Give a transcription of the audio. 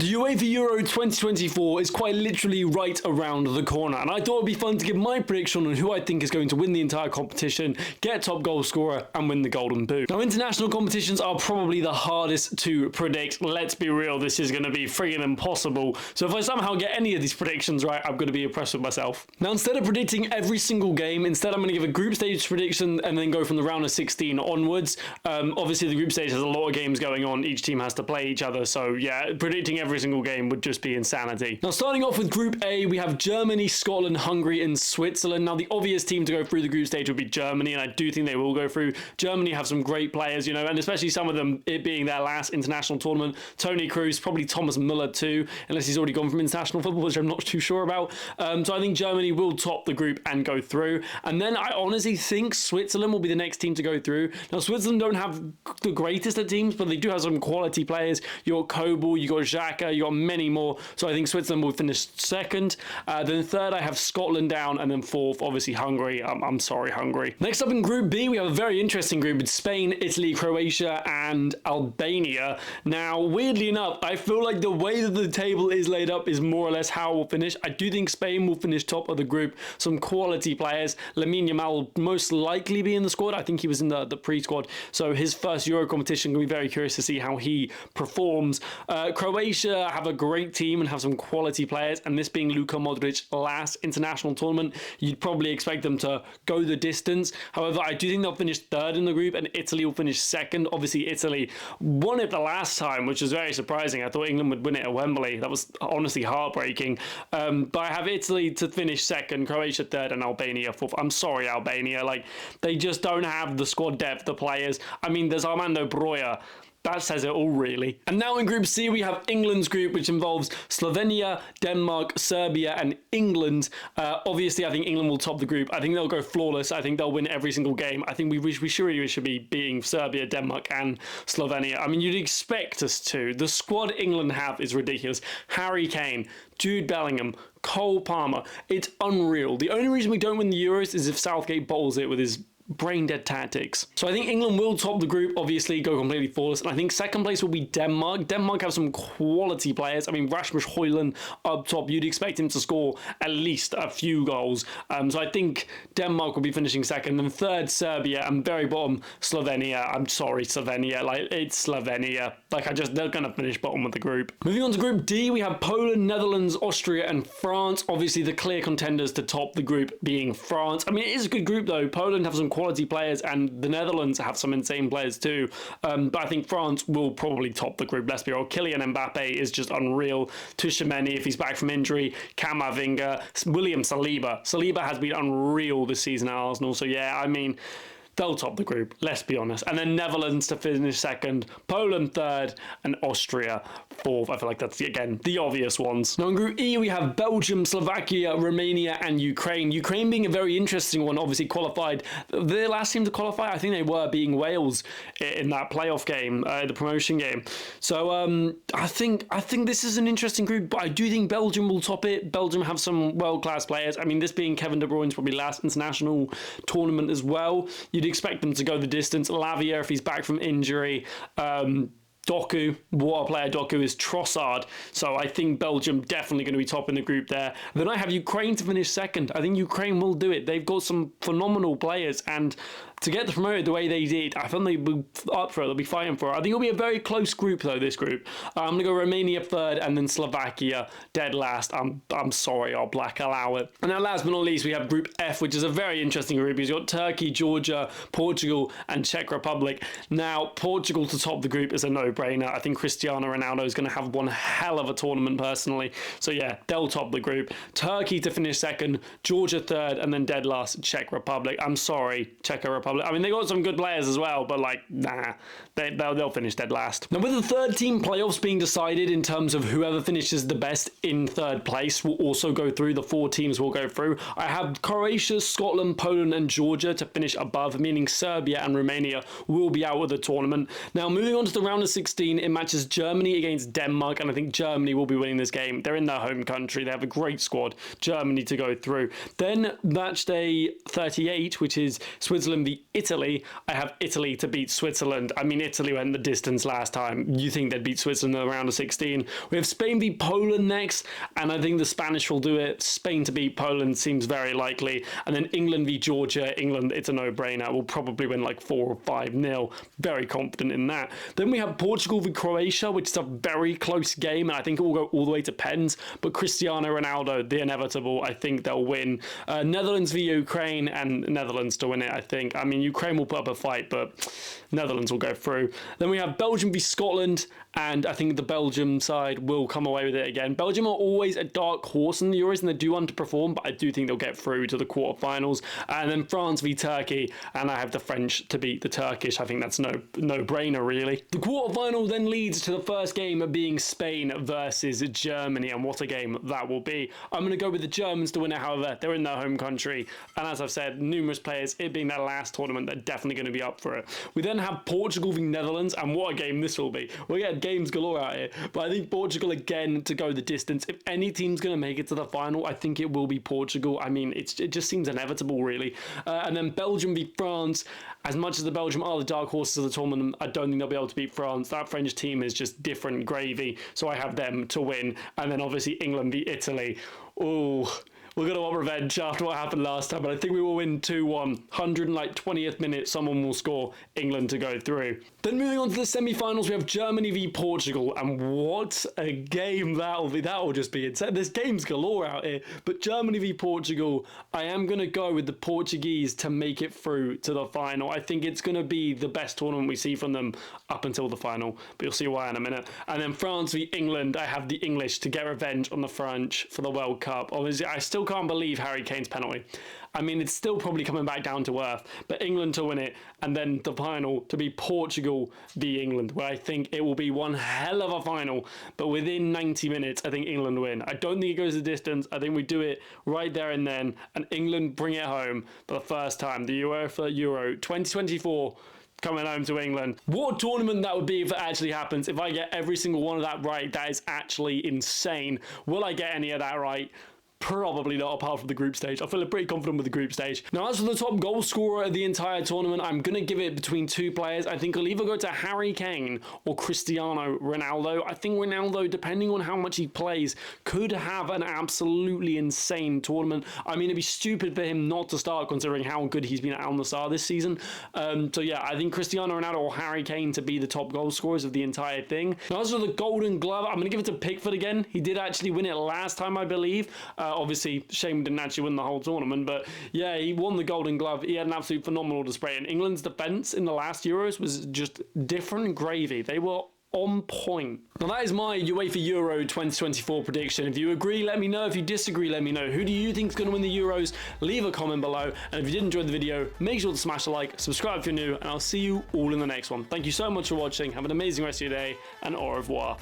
The UEFA Euro 2024 is quite literally right around the corner, and I thought it'd be fun to give my prediction on who I think is going to win the entire competition, get top goal scorer, and win the Golden Boot. Now, international competitions are probably the hardest to predict. Let's be real, this is going to be friggin' impossible. So if I somehow get any of these predictions right, I'm going to be impressed with myself. Now, instead of predicting every single game, instead I'm going to give a group stage prediction and then go from the round of 16 onwards. Obviously, the group stage has a lot of games going on. Each team has to play each other. So yeah, predicting every single game would just be insanity. Now, starting off with Group A, we have Germany, Scotland, Hungary, and Switzerland. Now, the obvious team to go through the group stage would be Germany, and I do think they will go through. Germany have some great players, you know, and especially some of them, it being their last international tournament. Toni Kroos, probably Thomas Muller too, unless he's already gone from international football, which I'm not too sure about. So I think Germany will top the group and go through. And then I honestly think Switzerland will be the next team to go through. Now, Switzerland don't have the greatest of teams, but they do have some quality players. You got Kobel, you got Xhaka, you got many more. So I think Switzerland will finish second. Then third, I have Scotland down, and then fourth, obviously Hungary. I'm sorry, Hungary. Next up in Group B, we have a very interesting group with Spain, Italy, Croatia, and Albania. Now, weirdly enough, I feel like the way that the table is laid up is more or less how it will finish. I do think Spain will finish top of the group. Some quality players. Lamine Yamal will most likely be in the squad. I think he was in the pre-squad. So his first Euro competition, going to be very curious to see how he performs. Croatia have a great team and have some quality players, and this being Luka Modric's last international tournament, you'd probably expect them to go the distance. However, I do think they'll finish third in the group, and Italy will finish second. Obviously, Italy won it the last time, which was very surprising. I thought England would win it at Wembley. That was honestly heartbreaking. But I have Italy to finish second, Croatia third, and Albania fourth. I'm sorry, Albania. Like, they just don't have the squad depth, the players. I mean, there's Armando Broja. That says it all, really. And now in Group C, we have England's group, which involves Slovenia, Denmark, Serbia, and England. Obviously, I think England will top the group. I think they'll go flawless. I think they'll win every single game. I think we surely should be beating Serbia, Denmark, and Slovenia. I mean, you'd expect us to. The squad England have is ridiculous. Harry Kane, Jude Bellingham, Cole Palmer. It's unreal. The only reason we don't win the Euros is if Southgate bottles it with his brain-dead tactics. So I think England will top the group, obviously, go completely flawless. And I think second place will be Denmark. Denmark have some quality players. I mean, Rasmus Højlund up top, you'd expect him to score at least a few goals. So I think Denmark will be finishing second. And third, Serbia. And very bottom, Slovenia. I'm sorry, Slovenia. Like, it's Slovenia. Like, they're going to finish bottom of the group. Moving on to Group D, we have Poland, Netherlands, Austria, and France. Obviously, the clear contenders to top the group being France. I mean, it is a good group, though. Poland have some quality players, and the Netherlands have some insane players too. But I think France will probably top the group. Let's be real. Kylian Mbappe is just unreal. Tchouaméni, if he's back from injury, Camavinga, William Saliba. Saliba has been unreal this season at Arsenal. So yeah, I mean, they'll top the group, let's be honest. And then Netherlands to finish second, Poland third, and Austria fourth. I feel like that's, again, the obvious ones. Now in Group E, we have Belgium, Slovakia, Romania, and Ukraine. Ukraine being a very interesting one, obviously qualified. Their last team to qualify, I think they were beating Wales in that playoff game, the promotion game. So I think this is an interesting group, but I do think Belgium will top it. Belgium have some world-class players. I mean, this being Kevin De Bruyne's probably last international tournament as well. You'd expect them to go the distance. Lavia, if he's back from injury. Doku, what a player Doku is. Trossard. So I think Belgium definitely going to be top in the group there. Then I have Ukraine to finish second. I think Ukraine will do it. They've got some phenomenal players, and to get promoted the way they did, I think they'll be up for it. They'll be fighting for it. I think it'll be a very close group, though, this group. I'm going to go Romania third and then Slovakia dead last. I'm sorry, I'll allow it. And now last but not least, we have Group F, which is a very interesting group. You've got Turkey, Georgia, Portugal, and Czech Republic. Now, Portugal to top the group is a no-brainer. I think Cristiano Ronaldo is going to have one hell of a tournament, personally. So yeah, they'll top the group. Turkey to finish second, Georgia third, and then dead last, Czech Republic. I'm sorry, Czech Republic. I mean, they got some good players as well, but like, nah, they'll finish dead last. Now, with the third team playoffs being decided in terms of whoever finishes the best in third place will also go through, the four teams will go through. I have Croatia, Scotland, Poland, and Georgia to finish above, meaning Serbia and Romania will be out of the tournament. Now, moving on to the round of 16, it matches Germany against Denmark, and I think Germany will be winning this game. They're in their home country. They have a great squad. Germany to go through. Then match day 38, which is Switzerland v v Italy, I have Italy to beat Switzerland. I mean, Italy went the distance last time. You think they'd beat Switzerland in the round of 16. We have Spain v Poland next, and I think the Spanish will do it. Spain to beat Poland seems very likely. And then England v Georgia. England, it's a no-brainer. We'll probably win like 4 or 5-0. Very confident in that. Then we have Portugal v Croatia, which is a very close game, and I think it will go all the way to pens. But Cristiano Ronaldo, the inevitable, I think they'll win. Netherlands v Ukraine, and Netherlands to win it, I think. I mean, Ukraine will put up a fight, but Netherlands will go through. Then we have Belgium v Scotland, and I think the Belgium side will come away with it again. Belgium are always a dark horse in the Euros, and they do underperform, but I do think they'll get through to the quarterfinals. And then France v Turkey, and I have the French to beat the Turkish. I think that's no-brainer, really. The quarterfinal then leads to the first game being Spain versus Germany, and what a game that will be. I'm going to go with the Germans to win it, however. They're in their home country, and as I've said, numerous players, it being their last tournament, they're definitely going to be up for it. We then have Portugal v Netherlands, and what a game this will be. We'll get games galore out here, but I think Portugal again to go the distance. If any team's going to make it to the final, I think it will be Portugal. I mean, it just seems inevitable, really. And then Belgium v France. As much as the Belgium are the dark horses of the tournament, I don't think they'll be able to beat France. That French team is just different gravy, so I have them to win. And then obviously England v Italy. Oh, we're going to want revenge after what happened last time, but I think we will win 2-1. 120th minute, someone will score, England to go through. Then moving on to the semi-finals, we have Germany v Portugal, and what a game that will be. That will just be insane. There's games galore out here, but Germany v Portugal, I am going to go with the Portuguese to make it through to the final. I think it's going to be the best tournament we see from them up until the final, but you'll see why in a minute. And then France v England, I have the English to get revenge on the French for the World Cup. Obviously, I still can't believe Harry Kane's penalty. I mean, it's still probably coming back down to earth, but England to win it, and then the final to be Portugal v England, where I think it will be one hell of a final, but within 90 minutes, I think England win. I don't think it goes the distance. I think we do it right there and then, and England bring it home for the first time. The UEFA Euro 2024 coming home to England. What a tournament that would be if it actually happens. If I get every single one of that right, that is actually insane. Will I get any of that right? Probably not, apart from the group stage. I feel pretty confident with the group stage. Now, as for the top goal scorer of the entire tournament, I'm going to give it between two players. I think I'll either go to Harry Kane or Cristiano Ronaldo. I think Ronaldo, depending on how much he plays, could have an absolutely insane tournament. I mean, it'd be stupid for him not to start, considering how good he's been at Al Nassr this season. So yeah, I think Cristiano Ronaldo or Harry Kane to be the top goal scorers of the entire thing. Now, as for the Golden Glove, I'm going to give it to Pickford again. He did actually win it last time, I believe. Obviously, shame we didn't actually win the whole tournament, but yeah, he won the Golden Glove. He had an absolute phenomenal display, and England's defence in the last Euros was just different gravy. They were on point. Now, that is my UEFA Euro 2024 prediction. If you agree, let me know. If you disagree, let me know. Who do you think is going to win the Euros? Leave a comment below. And if you did enjoy the video, make sure to smash a like, subscribe if you're new, and I'll see you all in the next one. Thank you so much for watching. Have an amazing rest of your day, and au revoir.